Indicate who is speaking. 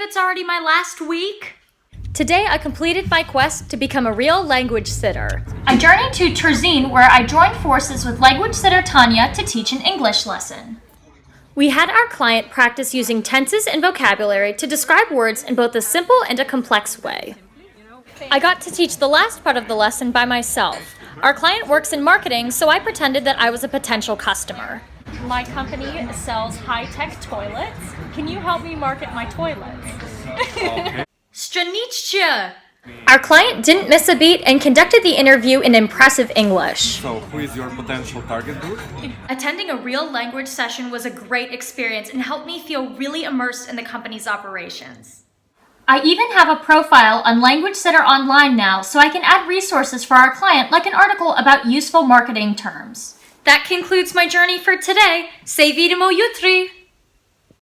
Speaker 1: it's already my last week?
Speaker 2: Today I completed my quest to become a real language sitter.
Speaker 1: I journeyed to Trzin where I joined forces with language sitter Tanya to teach an English lesson.
Speaker 2: We had our client practice using tenses and vocabulary to describe words in both a simple and a complex way. I got to teach the last part of the lesson by myself. Our client works in marketing, so I pretended that I was a potential customer. My company sells high-tech toilets. Can you help me market my toilets?
Speaker 1: Študentke!
Speaker 2: Our client didn't miss a beat and conducted the interview in impressive English.
Speaker 3: So, who is your potential target group?
Speaker 1: Attending a real language session was a great experience and helped me feel really immersed in the company's operations. I even have a profile on LanguageSitter online now, so I can add resources for our client, like an article about useful marketing terms. That concludes my journey for today. Se vidimo jutri!